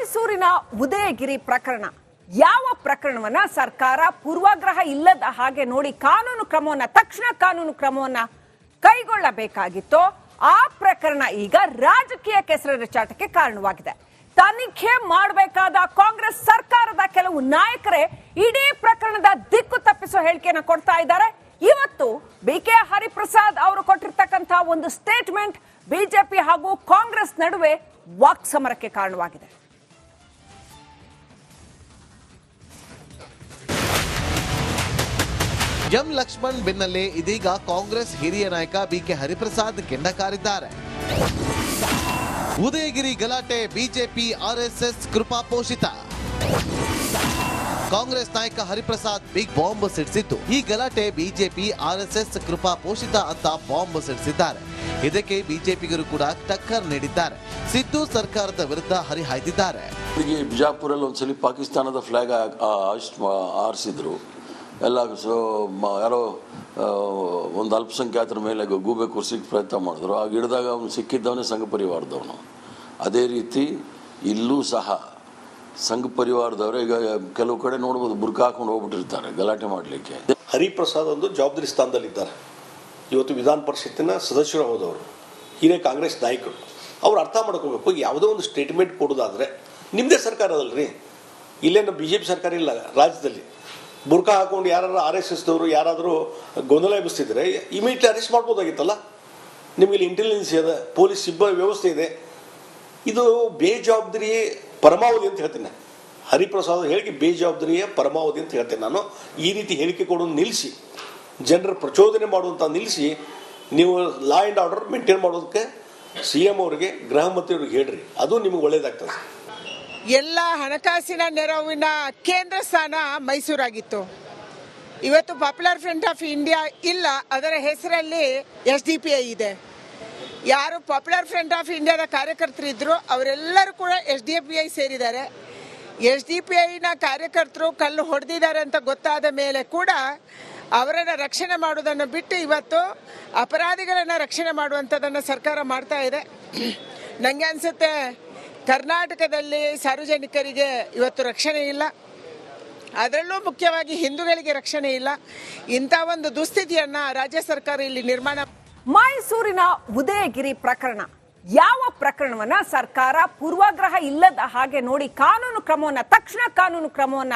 ಮೈಸೂರಿನ ಉದಯಗಿರಿ ಪ್ರಕರಣ ಯಾವ ಪ್ರಕರಣವನ್ನ ಸರ್ಕಾರ ಪೂರ್ವಾಗ್ರಹ ಇಲ್ಲದ ಹಾಗೆ ನೋಡಿ ತಕ್ಷಣ ಕಾನೂನು ಕ್ರಮವನ್ನ ಕೈಗೊಳ್ಳಬೇಕಾಗಿತ್ತು. ಆ ಪ್ರಕರಣ ಈಗ ರಾಜಕೀಯ ಕೆಸರೆರಚಾಟಕ್ಕೆ ಕಾರಣವಾಗಿದೆ. ತನಿಖೆ ಮಾಡಬೇಕಾದ ಕಾಂಗ್ರೆಸ್ ಸರ್ಕಾರದ ಕೆಲವು ನಾಯಕರೇ ಇಡೀ ಪ್ರಕರಣದ ದಿಕ್ಕು ತಪ್ಪಿಸೋ ಹೇಳಿಕೆಯನ್ನು ಕೊಡ್ತಾ ಇದ್ದಾರೆ. ಇವತ್ತು ಬಿಕೆ ಹರಿಪ್ರಸಾದ್ ಅವರು ಕೊಟ್ಟಿರ್ತಕ್ಕಂಥ ಒಂದು ಸ್ಟೇಟ್ಮೆಂಟ್ ಬಿಜೆಪಿ ಹಾಗೂ ಕಾಂಗ್ರೆಸ್ ನಡುವೆ ವಾಕ್ಸಮರಕ್ಕೆ ಕಾರಣವಾಗಿದೆ. ಎಂ ಲಕ್ಷ್ಮಣ್ ಬೆನ್ನಲ್ಲೇ ಇದೀಗ ಕಾಂಗ್ರೆಸ್ ಹಿರಿಯ ನಾಯಕ ಬಿಕೆ ಹರಿಪ್ರಸಾದ್ ಕೆಂಡ ಕಾರಿದ್ದಾರೆ. ಉದಯಗಿರಿ ಗಲಾಟೆ ಬಿಜೆಪಿ ಆರ್ಎಸ್ಎಸ್ ಕೃಪಾಪೋಷಿತ. ಕಾಂಗ್ರೆಸ್ ನಾಯಕ ಹರಿಪ್ರಸಾದ್ ಬಿಗ್ ಬಾಂಬ್ ಸಿಡಿಸಿದ್ದು, ಈ ಗಲಾಟೆ ಬಿಜೆಪಿ ಆರ್ಎಸ್ಎಸ್ ಕೃಪಾಪೋಷಿತ ಅಂತ ಬಾಂಬ್ ಸಿಡಿಸಿದ್ದಾರೆ. ಇದಕ್ಕೆ ಬಿಜೆಪಿಗರು ಕೂಡ ಟಕ್ಕರ್ ನೀಡಿದ್ದಾರೆ. ಸಿದ್ದು ಸರ್ಕಾರದ ವಿರುದ್ಧ ಹರಿಹಾಯ್ದಿದ್ದಾರೆ. ಬಿಜಾಪುರಲ್ಲಿ ಒಂದ್ಸಲಿ ಪಾಕಿಸ್ತಾನದ ಫ್ಲಾಗ್ ಆರಿಸಿದ್ರು. ಎಲ್ಲ ಯಾರೋ ಒಂದು ಅಲ್ಪಸಂಖ್ಯಾತರ ಮೇಲೆ ಗೂಬೆ ಕೂರಿಸಿಗೆ ಪ್ರಯತ್ನ ಮಾಡಿದ್ರು. ಆಗ ಹಿಡಿದಾಗ ಅವನು ಸಿಕ್ಕಿದ್ದವನೇ ಸಂಘ ಪರಿವಾರದವನು. ಅದೇ ರೀತಿ ಇಲ್ಲೂ ಸಹ ಸಂಘ ಪರಿವಾರದವರು ಈಗ ಕೆಲವು ಕಡೆ ನೋಡ್ಬೋದು ಬುರ್ಕ ಹಾಕೊಂಡು ಹೋಗ್ಬಿಟ್ಟಿರ್ತಾರೆ ಗಲಾಟೆ ಮಾಡಲಿಕ್ಕೆ. ಹರಿಪ್ರಸಾದ್ ಒಂದು ಜವಾಬ್ದಾರಿ ಸ್ಥಾನದಲ್ಲಿದ್ದಾರೆ. ಇವತ್ತು ವಿಧಾನ ಪರಿಷತ್ತಿನ ಸದಸ್ಯರು ಹೋದವರು, ಹಿರಿಯ ಕಾಂಗ್ರೆಸ್ ನಾಯಕರು. ಅವ್ರು ಅರ್ಥ ಮಾಡ್ಕೋಬೇಕು, ಯಾವುದೋ ಒಂದು ಸ್ಟೇಟ್ಮೆಂಟ್ ಕೊಡೋದಾದರೆ ನಿಮ್ಮದೇ ಸರ್ಕಾರ ಅದಲ್ರಿ, ಇಲ್ಲೇನು ಬಿ ಜೆ ಪಿ ಸರ್ಕಾರ ಇಲ್ಲ ರಾಜ್ಯದಲ್ಲಿ. ಬುರ್ಕ ಹಾಕೊಂಡು ಯಾರು ಆರ್ ಎಸ್ ಎಸ್ದವರು ಯಾರಾದರೂ ಗೊಂದಲ ಎಬ್ಬಿಸ್ತಿದ್ರೆ ಇಮಿಡಿಯೇಟ್ಲಿ ಅರೆಸ್ಟ್ ಮಾಡ್ಬೋದಾಗಿತ್ತಲ್ಲ. ನಿಮಗೆ ಇಂಟೆಲಿಜೆನ್ಸ್ ಇದೆ, ಪೊಲೀಸ್ ಸಿಬ್ಬಂದಿ ವ್ಯವಸ್ಥೆ ಇದೆ. ಇದು ಬೇಜವಾಬ್ದಾರಿಯೇ ಪರಮಾವಧಿ ಅಂತ ಹೇಳ್ತೇನೆ. ಹರಿಪ್ರಸಾದ್ ಹೇಳಿಕೆ ಬೇಜವಾಬ್ದಾರಿಯೇ ಪರಮಾವಧಿ ಅಂತ ಹೇಳ್ತೇನೆ ನಾನು. ಈ ರೀತಿ ಹೇಳಿಕೆ ಕೊಡೋದು ನಿಲ್ಲಿಸಿ, ಜನರ ಪ್ರಚೋದನೆ ಮಾಡುವಂಥ ನಿಲ್ಲಿಸಿ, ನೀವು ಲಾ ಆ್ಯಂಡ್ ಆರ್ಡರ್ ಮೇಂಟೈನ್ ಮಾಡೋದಕ್ಕೆ ಸಿ ಎಂ ಅವರಿಗೆ, ಗೃಹ ಮಂತ್ರಿಯವ್ರಿಗೆ ಹೇಳ್ರಿ, ಅದು ನಿಮಗೆ ಒಳ್ಳೇದಾಗ್ತದೆ. ಎಲ್ಲ ಹಣಕಾಸಿನ ನೆರವಿನ ಕೇಂದ್ರ ಸ್ಥಾನ ಮೈಸೂರಾಗಿತ್ತು. ಇವತ್ತು ಪಾಪ್ಯುಲರ್ ಫ್ರಂಟ್ ಆಫ್ ಇಂಡಿಯಾ ಇಲ್ಲ, ಅದರ ಹೆಸರಲ್ಲಿ SDPI ಇದೆ. ಯಾರು ಪಾಪ್ಯುಲರ್ ಫ್ರಂಟ್ ಆಫ್ ಇಂಡಿಯಾದ ಕಾರ್ಯಕರ್ತರಿದ್ದರು ಅವರೆಲ್ಲರೂ ಕೂಡ SDPI ಸೇರಿದ್ದಾರೆ. SDPIನ ಕಾರ್ಯಕರ್ತರು ಕಲ್ಲು ಹೊಡೆದಿದ್ದಾರೆ ಅಂತ ಗೊತ್ತಾದ ಮೇಲೆ ಕೂಡ ಅವರನ್ನು ರಕ್ಷಣೆ ಮಾಡುವುದನ್ನು ಬಿಟ್ಟು ಇವತ್ತು ಅಪರಾಧಿಗಳನ್ನು ರಕ್ಷಣೆ ಮಾಡುವಂಥದ್ದನ್ನು ಸರ್ಕಾರ ಮಾಡ್ತಾ ಇದೆ. ನನಗೆ ಅನಿಸುತ್ತೆ ಕರ್ನಾಟಕದಲ್ಲಿ ಸಾರ್ವಜನಿಕರಿಗೆ ಇವತ್ತು ರಕ್ಷಣೆ ಇಲ್ಲ, ಅದರಲ್ಲೂ ಮುಖ್ಯವಾಗಿ ಹಿಂದೂಗಳಿಗೆ ರಕ್ಷಣೆ ಇಲ್ಲ. ಇಂಥ ಒಂದು ದುಸ್ಥಿತಿಯನ್ನು ರಾಜ್ಯ ಸರ್ಕಾರ ಇಲ್ಲಿ ನಿರ್ಮಾಣ. ಮೈಸೂರಿನ ಉದಯಗಿರಿ ಪ್ರಕರಣ ಯಾವ ಪ್ರಕರಣವನ್ನ ಸರ್ಕಾರ ಪೂರ್ವಾಗ್ರಹ ಇಲ್ಲದ ಹಾಗೆ ನೋಡಿ ತಕ್ಷಣ ಕಾನೂನು ಕ್ರಮವನ್ನ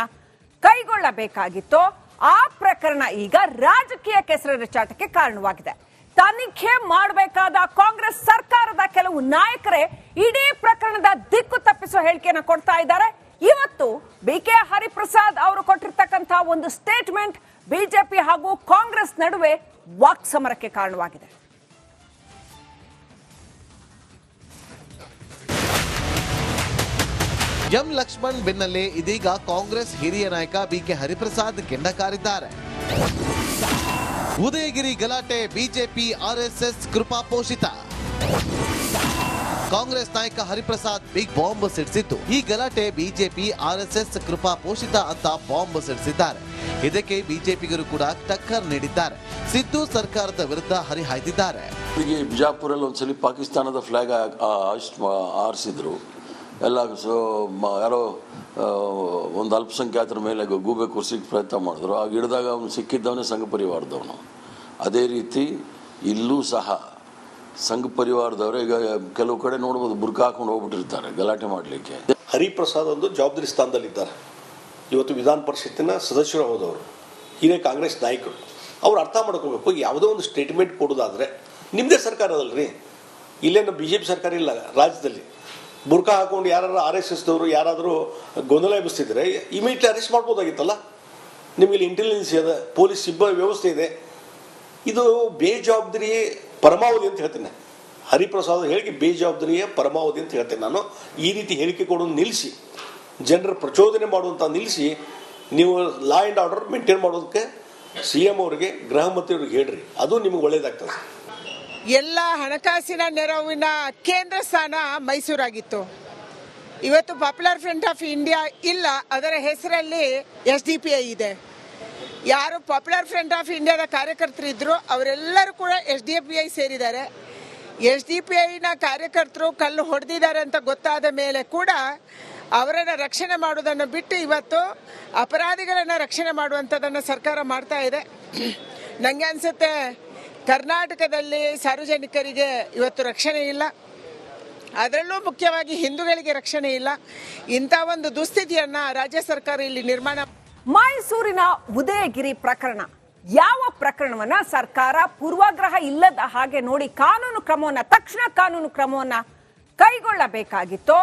ಕೈಗೊಳ್ಳಬೇಕಾಗಿತ್ತು. ಆ ಪ್ರಕರಣ ಈಗ ರಾಜಕೀಯ ಕೆಸರೆರಚಾಟಕ್ಕೆ ಕಾರಣವಾಗಿದೆ. ತನಿಖೆ ಮಾಡಬೇಕಾದ ಕಾಂಗ್ರೆಸ್ ಸರ್ಕಾರದ ಕೆಲವು ನಾಯಕರೇ ಇಡೀ ಪ್ರಕರಣದ ದಿಕ್ಕು ತಪ್ಪಿಸೋ ಹೇಳಿಕೆಯನ್ನು ಕೊಡ್ತಾ ಇದ್ದಾರೆ. ಇವತ್ತು ಬಿಕೆ ಹರಿಪ್ರಸಾದ್ ಅವರು ಕೊಟ್ಟಿರ್ತಕ್ಕಂಥ ಒಂದು ಸ್ಟೇಟ್ಮೆಂಟ್ ಬಿಜೆಪಿ ಹಾಗೂ ಕಾಂಗ್ರೆಸ್ ನಡುವೆ ವಾಕ್ಸಮರಕ್ಕೆ ಕಾರಣವಾಗಿದೆ. ಎಂ ಲಕ್ಷ್ಮಣ್ ಬೆನ್ನಲ್ಲೇ ಇದೀಗ ಕಾಂಗ್ರೆಸ್ ಹಿರಿಯ ನಾಯಕ ಬಿಕೆ ಹರಿಪ್ರಸಾದ್ ಕೆಂಡ ಕಾರಿದ್ದಾರೆ. ಉದಯಗಿರಿ ಗಲಾಟೆ ಬಿಜೆಪಿ ಆರ್ಎಸ್ಎಸ್ ಕೃಪಾಪೋಷಿತ. ಕಾಂಗ್ರೆಸ್ ನಾಯಕ ಹರಿಪ್ರಸಾದ್ ಬಿಗ್ ಬಾಂಬ್ ಸಿಡಿಸಿದ್ದು, ಈ ಗಲಾಟೆ ಬಿಜೆಪಿ ಆರ್ಎಸ್ಎಸ್ ಕೃಪಾಪೋಷಿತ ಅಂತ ಬಾಂಬ್ ಸಿಡಿಸಿದ್ದಾರೆ. ಇದಕ್ಕೆ ಬಿಜೆಪಿಗರು ಕೂಡ ಟಕ್ಕರ್ ನೀಡಿದ್ದಾರೆ. ಸಿದ್ದು ಸರ್ಕಾರದ ವಿರುದ್ಧ ಹರಿಹಾಯ್ದಿದ್ದಾರೆ. ಬಿಜಾಪುರಲ್ಲಿ ಒಂದ್ಸಲಿ ಪಾಕಿಸ್ತಾನದ ಫ್ಲಾಗ್ ಆರಿಸಿದ್ರು. ಎಲ್ಲ ಯಾರೋ ಒಂದು ಅಲ್ಪಸಂಖ್ಯಾತರ ಮೇಲೆ ಗೂಬೆ ಕೂರಿಸಿಗೆ ಪ್ರಯತ್ನ ಮಾಡಿದ್ರು. ಆಗ ಹಿಡಿದಾಗ ಅವನು ಸಿಕ್ಕಿದ್ದವನೇ ಸಂಘ ಪರಿವಾರದವನು. ಅದೇ ರೀತಿ ಇಲ್ಲೂ ಸಹ ಸಂಘ ಪರಿವಾರದವರು ಈಗ ಕೆಲವು ಕಡೆ ನೋಡ್ಬೋದು ಬುರ್ಕ ಹಾಕೊಂಡು ಹೋಗ್ಬಿಟ್ಟಿರ್ತಾರೆ ಗಲಾಟೆ ಮಾಡಲಿಕ್ಕೆ. ಹರಿಪ್ರಸಾದ್ ಒಂದು ಜವಾಬ್ದಾರಿ ಸ್ಥಾನದಲ್ಲಿದ್ದಾರೆ. ಇವತ್ತು ವಿಧಾನ ಪರಿಷತ್ತಿನ ಸದಸ್ಯರು ಹೋದವರು, ಹಿರಿಯ ಕಾಂಗ್ರೆಸ್ ನಾಯಕರು. ಅವ್ರು ಅರ್ಥ ಮಾಡ್ಕೋಬೇಕು, ಯಾವುದೋ ಒಂದು ಸ್ಟೇಟ್ಮೆಂಟ್ ಕೊಡೋದಾದರೆ ನಿಮ್ಮದೇ ಸರ್ಕಾರ ಅದಲ್ರಿ, ಇಲ್ಲೇನು ಬಿ ಜೆ ಪಿ ಸರ್ಕಾರ ಇಲ್ಲ ರಾಜ್ಯದಲ್ಲಿ. ಬುರ್ಕ ಹಾಕೊಂಡು ಯಾರು ಆರ್ ಎಸ್ ಎಸ್ದವರು ಯಾರಾದರೂ ಗೊಂದಲ ಎಬ್ಬಿಸ್ತಿದ್ರೆ ಇಮಿಡಿಯೇಟ್ಲಿ ಅರೆಸ್ಟ್ ಮಾಡ್ಬೋದಾಗಿತ್ತಲ್ಲ. ನಿಮಗೆ ಇಂಟೆಲಿಜೆನ್ಸ್ ಇದೆ, ಪೊಲೀಸ್ ಸಿಬ್ಬಂದಿ ವ್ಯವಸ್ಥೆ ಇದೆ. ಇದು ಬೇಜವಾಬ್ದಾರಿಯೇ ಪರಮಾವಧಿ ಅಂತ ಹೇಳ್ತೇನೆ. ಹರಿಪ್ರಸಾದ್ ಹೇಳಿಕೆ ಬೇಜವಾಬ್ದಾರಿಯೇ ಪರಮಾವಧಿ ಅಂತ ಹೇಳ್ತೇನೆ ನಾನು. ಈ ರೀತಿ ಹೇಳಿಕೆ ಕೊಡೋದು ನಿಲ್ಲಿಸಿ, ಜನರ ಪ್ರಚೋದನೆ ಮಾಡುವಂಥ ನಿಲ್ಲಿಸಿ, ನೀವು ಲಾ ಆ್ಯಂಡ್ ಆರ್ಡರ್ ಮೇಂಟೈನ್ ಮಾಡೋದಕ್ಕೆ ಸಿ ಎಂ ಅವರಿಗೆ, ಗೃಹ ಮಂತ್ರಿಯವ್ರಿಗೆ ಹೇಳ್ರಿ, ಅದು ನಿಮಗೆ ಒಳ್ಳೇದಾಗ್ತದೆ. ಎಲ್ಲ ಹಣಕಾಸಿನ ನೆರವಿನ ಕೇಂದ್ರ ಸ್ಥಾನ ಮೈಸೂರಾಗಿತ್ತು. ಇವತ್ತು ಪಾಪ್ಯುಲರ್ ಫ್ರಂಟ್ ಆಫ್ ಇಂಡಿಯಾ ಇಲ್ಲ, ಅದರ ಹೆಸರಲ್ಲಿ SDPI ಇದೆ. ಯಾರು ಪಾಪ್ಯುಲರ್ ಫ್ರಂಟ್ ಆಫ್ ಇಂಡಿಯಾದ ಕಾರ್ಯಕರ್ತರಿದ್ದರು ಅವರೆಲ್ಲರೂ ಕೂಡ SDPI ಸೇರಿದ್ದಾರೆ. SDPIನ ಕಾರ್ಯಕರ್ತರು ಕಲ್ಲು ಹೊಡೆದಿದ್ದಾರೆ ಅಂತ ಗೊತ್ತಾದ ಮೇಲೆ ಕೂಡ ಅವರನ್ನು ರಕ್ಷಣೆ ಮಾಡುವುದನ್ನು ಬಿಟ್ಟು ಇವತ್ತು ಅಪರಾಧಿಗಳನ್ನು ರಕ್ಷಣೆ ಮಾಡುವಂಥದ್ದನ್ನು ಸರ್ಕಾರ ಮಾಡ್ತಾ ಇದೆ. ನನಗೆ ಅನಿಸುತ್ತೆ ಕರ್ನಾಟಕದಲ್ಲಿ ಸಾರ್ವಜನಿಕರಿಗೆ ಇವತ್ತು ರಕ್ಷಣೆ ಇಲ್ಲ, ಅದರಲ್ಲೂ ಮುಖ್ಯವಾಗಿ ಹಿಂದೂಗಳಿಗೆ ರಕ್ಷಣೆ ಇಲ್ಲ. ಇಂಥ ಒಂದು ದುಸ್ಥಿತಿಯನ್ನು ರಾಜ್ಯ ಸರ್ಕಾರ ಇಲ್ಲಿ ನಿರ್ಮಾಣ. ಮೈಸೂರಿನ ಉದಯಗಿರಿ ಪ್ರಕರಣ, ಯಾವ ಪ್ರಕರಣವನ್ನ ಸರ್ಕಾರ ಪೂರ್ವಾಗ್ರಹ ಇಲ್ಲದ ಹಾಗೆ ನೋಡಿ ತಕ್ಷಣ ಕಾನೂನು ಕ್ರಮವನ್ನ ಕೈಗೊಳ್ಳಬೇಕಾಗಿತ್ತೋ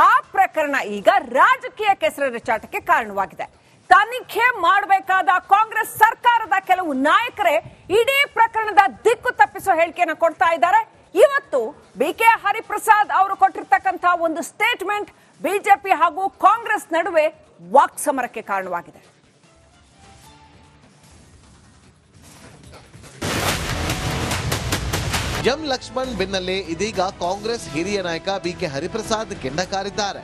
ಆ ಪ್ರಕರಣ ಈಗ ರಾಜಕೀಯ ಕೆಸರೆರಚಾಟಕ್ಕೆ ಕಾರಣವಾಗಿದೆ. ತನಿಖೆ ಮಾಡಬೇಕಾದ ಕಾಂಗ್ರೆಸ್ ಸರ್ಕಾರದ ಕೆಲವು ನಾಯಕರೇ ಇಡೀ ಪ್ರಕರಣದ ದಿಕ್ಕು ತಪ್ಪಿಸೋ ಹೇಳಿಕೆಯನ್ನು ಕೊಡ್ತಾ ಇದ್ದಾರೆ. ಇವತ್ತು ಬಿಕೆ ಹರಿಪ್ರಸಾದ್ ಅವರು ಕೊಟ್ಟಿರ್ತಕ್ಕಂತಹ ಒಂದು ಸ್ಟೇಟ್ಮೆಂಟ್ ಬಿಜೆಪಿ ಹಾಗೂ ಕಾಂಗ್ರೆಸ್ ನಡುವೆ ವಾಕ್ಸಮರಕ್ಕೆ ಕಾರಣವಾಗಿದೆ. ಎಂ ಲಕ್ಷ್ಮಣ್ ಬೆನ್ನಲ್ಲೇ ಇದೀಗ ಕಾಂಗ್ರೆಸ್ ಹಿರಿಯ ನಾಯಕ ಬಿಕೆ ಹರಿಪ್ರಸಾದ್ ಕೆಂಡ ಕಾರಿದ್ದಾರೆ.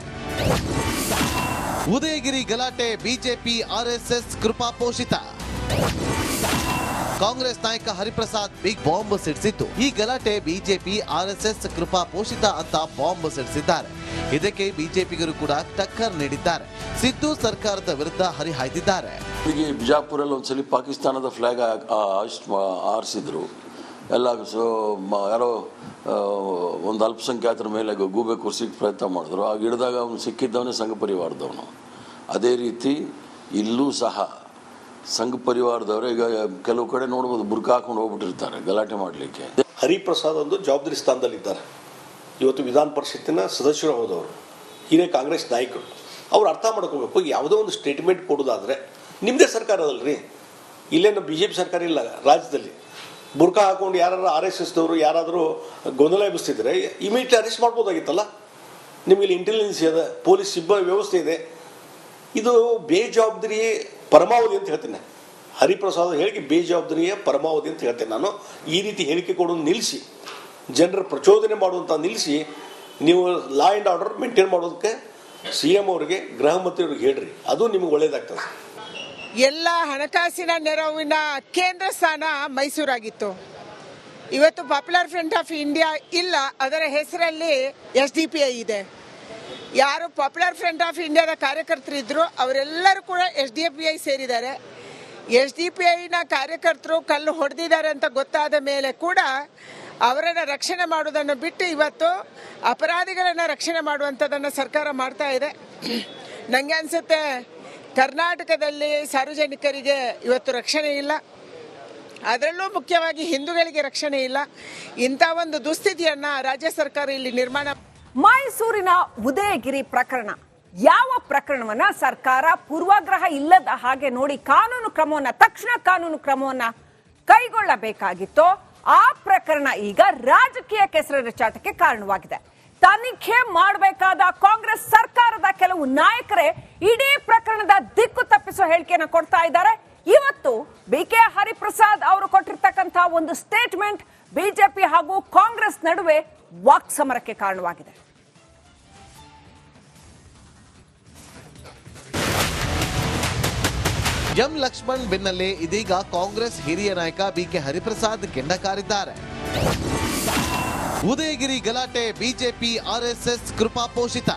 ಉದಯಗಿರಿ ಗಲಾಟೆ ಬಿಜೆಪಿ ಆರ್ಎಸ್ಎಸ್ ಕೃಪಾಪೋಷಿತ. ಕಾಂಗ್ರೆಸ್ ನಾಯಕ ಹರಿಪ್ರಸಾದ್ ಬಿಗ್ ಬಾಂಬ್ ಸಿಡಿಸಿದ್ದು, ಈ ಗಲಾಟೆ ಬಿಜೆಪಿ ಆರ್ಎಸ್ಎಸ್ ಕೃಪಾಪೋಷಿತ ಅಂತ ಬಾಂಬ್ ಸಿಡಿಸಿದ್ದಾರೆ. ಇದಕ್ಕೆ ಬಿಜೆಪಿಗರು ಕೂಡ ಟಕ್ಕರ್ ನೀಡಿದ್ದಾರೆ. ಸಿದ್ದು ಸರ್ಕಾರದ ವಿರುದ್ಧ ಹರಿಹಾಯ್ದಿದ್ದಾರೆ. ಬಿಜಾಪುರಲ್ಲಿ ಒಂದ್ಸಲಿ ಪಾಕಿಸ್ತಾನದ ಫ್ಲಾಗ್ ಆರಿಸಿದ್ರು. ಎಲ್ಲ ಯಾರೋ ಒಂದು ಅಲ್ಪಸಂಖ್ಯಾತರ ಮೇಲೆ ಗೂಬೆ ಕೂರಿಸಿಕ್ಕೆ ಪ್ರಯತ್ನ ಮಾಡಿದ್ರು. ಆಗ ಹಿಡಿದಾಗ ಅವನು ಸಿಕ್ಕಿದ್ದವನೇ ಸಂಘ ಪರಿವಾರದವನು. ಅದೇ ರೀತಿ ಇಲ್ಲೂ ಸಹ ಸಂಘ ಪರಿವಾರದವರು ಈಗ ಕೆಲವು ಕಡೆ ನೋಡ್ಬೋದು ಬುರ್ಕ ಹಾಕೊಂಡು ಹೋಗ್ಬಿಟ್ಟಿರ್ತಾರೆ ಗಲಾಟೆ ಮಾಡಲಿಕ್ಕೆ. ಹರಿಪ್ರಸಾದ್ ಒಂದು ಜವಾಬ್ದಾರಿ ಸ್ಥಾನದಲ್ಲಿದ್ದಾರೆ. ಇವತ್ತು ವಿಧಾನ ಪರಿಷತ್ತಿನ ಸದಸ್ಯರು ಹೋದವರು, ಹಿರಿಯ ಕಾಂಗ್ರೆಸ್ ನಾಯಕರು. ಅವ್ರು ಅರ್ಥ ಮಾಡ್ಕೋಬೇಕು, ಯಾವುದೋ ಒಂದು ಸ್ಟೇಟ್ಮೆಂಟ್ ಕೊಡೋದಾದರೆ ನಿಮ್ಮದೇ ಸರ್ಕಾರ ಅದಲ್ರಿ, ಇಲ್ಲೇನು ಬಿ ಜೆ ಪಿ ಸರ್ಕಾರ ಇಲ್ಲ ರಾಜ್ಯದಲ್ಲಿ. ಬುರ್ಕ ಹಾಕೊಂಡು ಯಾರು RSSದವರು ಯಾರಾದರೂ ಗೊಂದಲ ಎಬ್ಬಿಸ್ತಿದ್ರೆ ಇಮಿಡಿಯೇಟ್ಲಿ ಅರೆಸ್ಟ್ ಮಾಡ್ಬೋದಾಗಿತ್ತಲ್ಲ. ನಿಮಗೆ ಇಂಟೆಲಿಜೆನ್ಸ್ ಇದೆ, ಪೊಲೀಸ್ ಸಿಬ್ಬಂದಿ ವ್ಯವಸ್ಥೆ ಇದೆ. ಇದು ಬೇಜವಾಬ್ದಾರಿಯೇ ಪರಮಾವಧಿ ಅಂತ ಹೇಳ್ತೇನೆ. ಹರಿಪ್ರಸಾದ್ ಹೇಳಿಕೆ ಬೇಜವಾಬ್ದಾರಿಯೇ ಪರಮಾವಧಿ ಅಂತ ಹೇಳ್ತೇನೆ ನಾನು. ಈ ರೀತಿ ಹೇಳಿಕೆ ಕೊಡೋದು ನಿಲ್ಲಿಸಿ, ಜನರ ಪ್ರಚೋದನೆ ಮಾಡುವಂಥ ನಿಲ್ಲಿಸಿ, ನೀವು ಲಾ ಆ್ಯಂಡ್ ಆರ್ಡರ್ ಮೇಂಟೈನ್ ಮಾಡೋದಕ್ಕೆ CM ಅವರಿಗೆ, ಗೃಹ ಮಂತ್ರಿಯವ್ರಿಗೆ ಹೇಳ್ರಿ, ಅದು ನಿಮಗೆ ಒಳ್ಳೇದಾಗ್ತದೆ. ಎಲ್ಲ ಹಣಕಾಸಿನ ನೆರವಿನ ಕೇಂದ್ರ ಸ್ಥಾನ ಮೈಸೂರಾಗಿತ್ತು. ಇವತ್ತು ಪಾಪ್ಯುಲರ್ ಫ್ರಂಟ್ ಆಫ್ ಇಂಡಿಯಾ ಇಲ್ಲ, ಅದರ ಹೆಸರಲ್ಲಿ SDPI ಇದೆ. ಯಾರು ಪಾಪ್ಯುಲರ್ ಫ್ರಂಟ್ ಆಫ್ ಇಂಡಿಯಾದ ಕಾರ್ಯಕರ್ತರಿದ್ದರು ಅವರೆಲ್ಲರೂ ಕೂಡ SDPI ಸೇರಿದ್ದಾರೆ. SDPIನ ಕಾರ್ಯಕರ್ತರು ಕಲ್ಲು ಹೊಡೆದಿದ್ದಾರೆ ಅಂತ ಗೊತ್ತಾದ ಮೇಲೆ ಕೂಡ ಅವರನ್ನು ರಕ್ಷಣೆ ಮಾಡುವುದನ್ನು ಬಿಟ್ಟು ಇವತ್ತು ಅಪರಾಧಿಗಳನ್ನು ರಕ್ಷಣೆ ಮಾಡುವಂಥದ್ದನ್ನು ಸರ್ಕಾರ ಮಾಡ್ತಾ ಇದೆ. ನನಗೆ ಅನಿಸುತ್ತೆ ಕರ್ನಾಟಕದಲ್ಲಿ ಸಾರ್ವಜನಿಕರಿಗೆ ಇವತ್ತು ರಕ್ಷಣೆ ಇಲ್ಲ, ಅದರಲ್ಲೂ ಮುಖ್ಯವಾಗಿ ಹಿಂದೂಗಳಿಗೆ ರಕ್ಷಣೆ ಇಲ್ಲ. ಇಂಥ ಒಂದು ದುಸ್ಥಿತಿಯನ್ನು ರಾಜ್ಯ ಸರ್ಕಾರ ಇಲ್ಲಿ ನಿರ್ಮಾಣ. ಮೈಸೂರಿನ ಉದಯಗಿರಿ ಪ್ರಕರಣ, ಯಾವ ಪ್ರಕರಣವನ್ನ ಸರ್ಕಾರ ಪೂರ್ವಾಗ್ರಹ ಇಲ್ಲದ ಹಾಗೆ ನೋಡಿ ತಕ್ಷಣ ಕಾನೂನು ಕ್ರಮವನ್ನ ಕೈಗೊಳ್ಳಬೇಕಾಗಿತ್ತೋ ಆ ಪ್ರಕರಣ ಈಗ ರಾಜಕೀಯ ಕೆಸರೆರಚಾಟಕ್ಕೆ ಕಾರಣವಾಗಿದೆ. ತನಿಖೆ ಮಾಡಬೇಕಾದ ಕಾಂಗ್ರೆಸ್ ಸರ್ಕಾರದ ಕೆಲವು ನಾಯಕರೇ ಇಡೀ ಪ್ರಕರಣದ ದಿಕ್ಕು ತಪ್ಪಿಸೋ ಹೇಳಿಕೆಯನ್ನು ಕೊಡ್ತಾ ಇದ್ದಾರೆ. ಇವತ್ತು ಬಿಕೆ ಹರಿಪ್ರಸಾದ್ ಅವರು ಕೊಟ್ಟಿರ್ತಕ್ಕಂತಹ ಒಂದು ಸ್ಟೇಟ್ಮೆಂಟ್ ಬಿಜೆಪಿ ಹಾಗೂ ಕಾಂಗ್ರೆಸ್ ನಡುವೆ ವಾಕ್ಸಮರಕ್ಕೆ ಕಾರಣವಾಗಿದೆ. ಎಂ ಲಕ್ಷ್ಮಣ್ ಬೆನ್ನಲ್ಲೇ ಇದೀಗ ಕಾಂಗ್ರೆಸ್ ಹಿರಿಯ ನಾಯಕ ಬಿಕೆ ಹರಿಪ್ರಸಾದ್ ಕೆಂಡ ಕಾರಿದ್ದಾರೆ. ಉದಯಗಿರಿ ಗಲಾಟೆ ಬಿಜೆಪಿ ಆರ್ಎಸ್ಎಸ್ ಕೃಪಾಪೋಷಿತ.